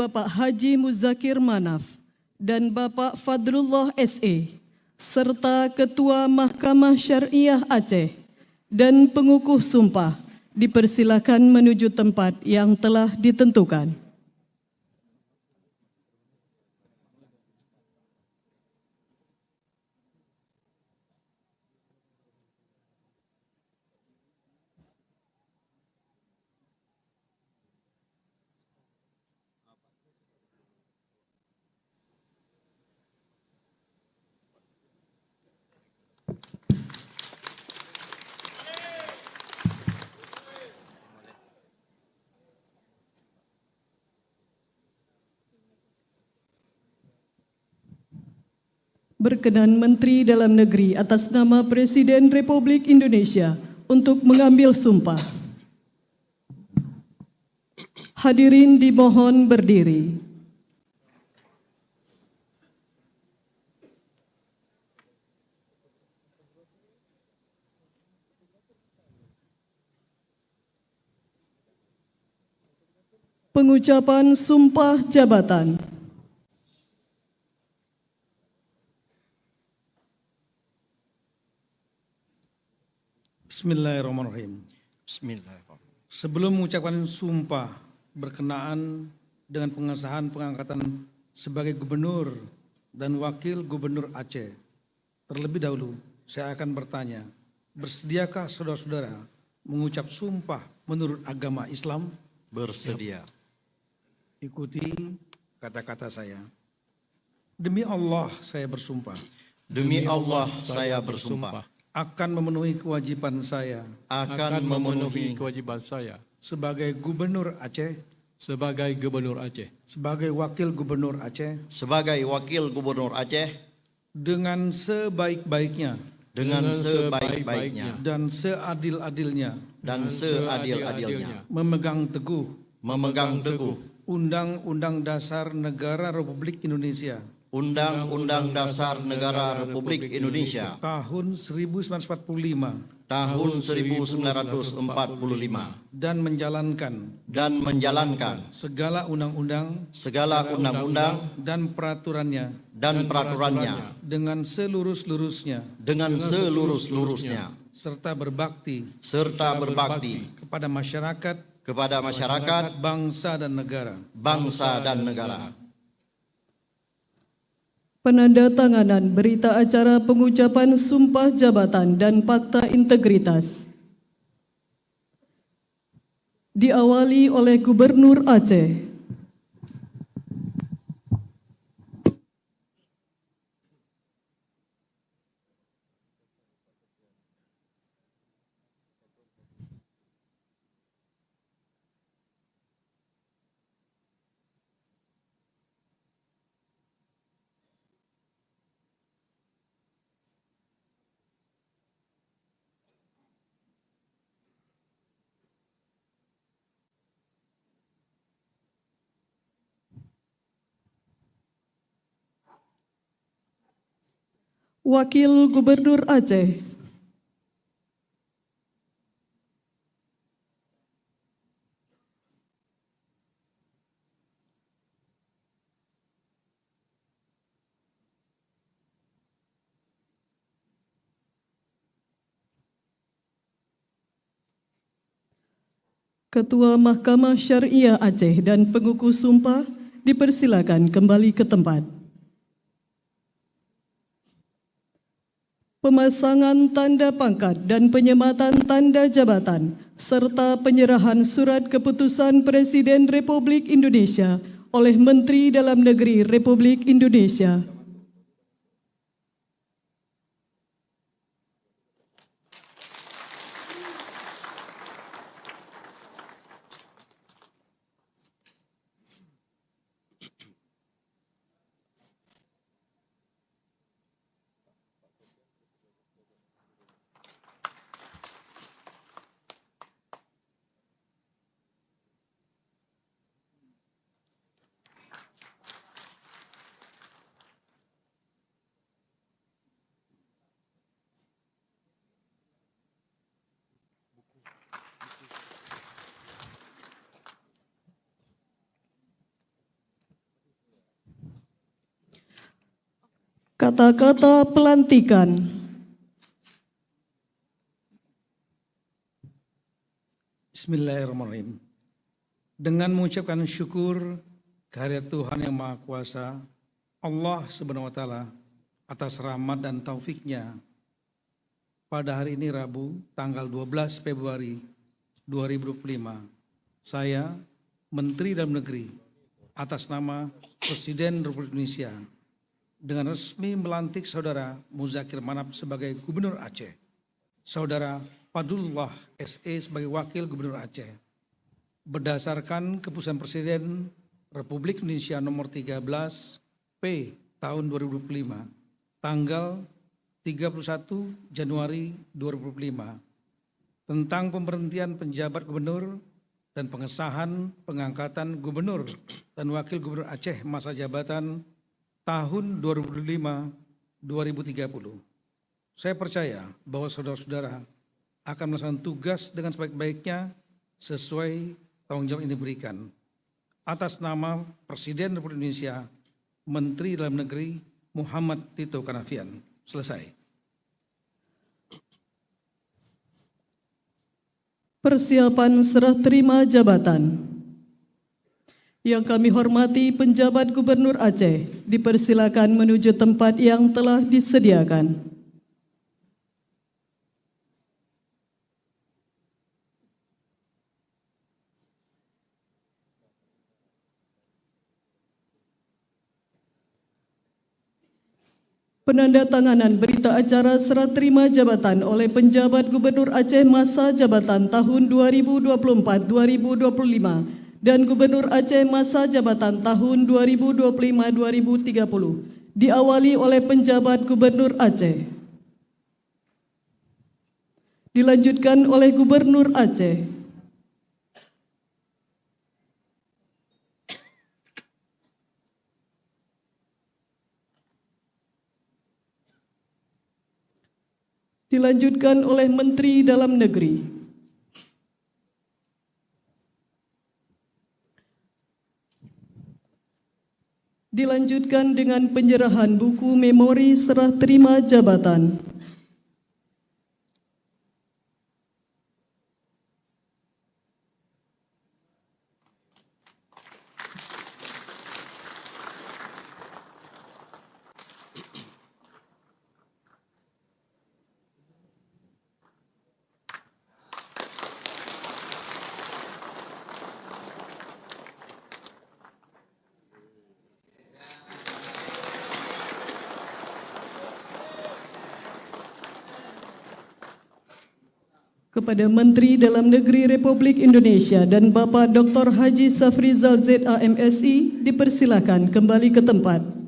Bapak Haji Muzakir Manaf, dan Bapak Fadlullah S.E., serta Ketua Mahkamah Syariah Aceh dan pengukuh sumpah dipersilakan menuju tempat yang telah ditentukan. Berkenan Menteri Dalam Negeri atas nama Presiden Republik Indonesia untuk mengambil sumpah. Hadirin dimohon berdiri. Pengucapan sumpah jabatan. Bismillahirrahmanirrahim. Bismillahirrahmanirrahim. Sebelum mengucapkan sumpah berkenaan dengan pengesahan pengangkatan sebagai gubernur dan wakil gubernur Aceh, terlebih dahulu saya akan bertanya, bersediakah saudara-saudara mengucap sumpah menurut agama Islam? Bersedia. Ikuti kata-kata saya. Demi Allah saya bersumpah Demi Allah saya bersumpah akan memenuhi kewajiban saya akan memenuhi kewajiban saya sebagai gubernur Aceh, sebagai Gubernur Aceh sebagai wakil gubernur Aceh, sebagai wakil gubernur Aceh dengan sebaik-baiknya dengan sebaik-baiknya dan seadil-adilnya dan seadil-adilnya memegang teguh Undang-Undang Dasar Negara Republik Indonesia Undang-Undang Dasar Negara Republik Indonesia tahun 1945 tahun 1945 dan menjalankan segala undang-undang dan peraturannya dengan seluruh-seluruhnya serta berbakti kepada masyarakat, bangsa dan negara. Penandatanganan berita acara pengucapan sumpah jabatan dan fakta integritas. Diawali oleh Gubernur Aceh. Wakil Gubernur Aceh. Ketua Mahkamah Syariah Aceh dan pengukuh sumpah dipersilakan kembali ke tempat. Pemasangan tanda pangkat dan penyematan tanda jabatan serta penyerahan surat keputusan Presiden Republik Indonesia oleh Menteri Dalam Negeri Republik Indonesia. Kata-kata pelantikan. Bismillahirrahmanirrahim. Dengan mengucapkan syukur kehadirat Tuhan Yang Maha Kuasa, Allah Subhanahu wa Ta'ala, atas rahmat dan taufiknya, pada hari ini Rabu, tanggal 12 Februari 2025, saya, Menteri Dalam Negeri, atas nama Presiden Republik Indonesia, dengan resmi melantik Saudara Muzakir Manaf sebagai Gubernur Aceh, Saudara Fadlullah SE sebagai Wakil Gubernur Aceh, berdasarkan Keputusan Presiden Republik Indonesia Nomor 13 P tahun 2025, tanggal 31 Januari 2025, tentang pemberhentian penjabat gubernur dan pengesahan pengangkatan gubernur dan wakil gubernur Aceh masa jabatan tahun 2005-2030. Saya percaya bahwa saudara-saudara akan melaksanakan tugas dengan sebaik-baiknya sesuai tanggung jawab yang diberikan. Atas nama Presiden Republik Indonesia, Menteri Dalam Negeri Muhammad Tito Karnavian. Selesai. Persiapan serah terima jabatan. Yang kami hormati penjabat Gubernur Aceh, dipersilakan menuju tempat yang telah disediakan. Penandatanganan berita acara serah terima jabatan oleh penjabat Gubernur Aceh masa jabatan tahun 2024-2025 dan Gubernur Aceh masa jabatan tahun 2025-2030 diawali oleh penjabat Gubernur Aceh. Dilanjutkan oleh Gubernur Aceh. Dilanjutkan oleh Menteri Dalam Negeri. Dilanjutkan dengan penyerahan buku memori serah terima jabatan. Kepada Menteri Dalam Negeri Republik Indonesia dan Bapak Dr. Haji Safrizal ZA MSI, dipersilakan kembali ke tempat.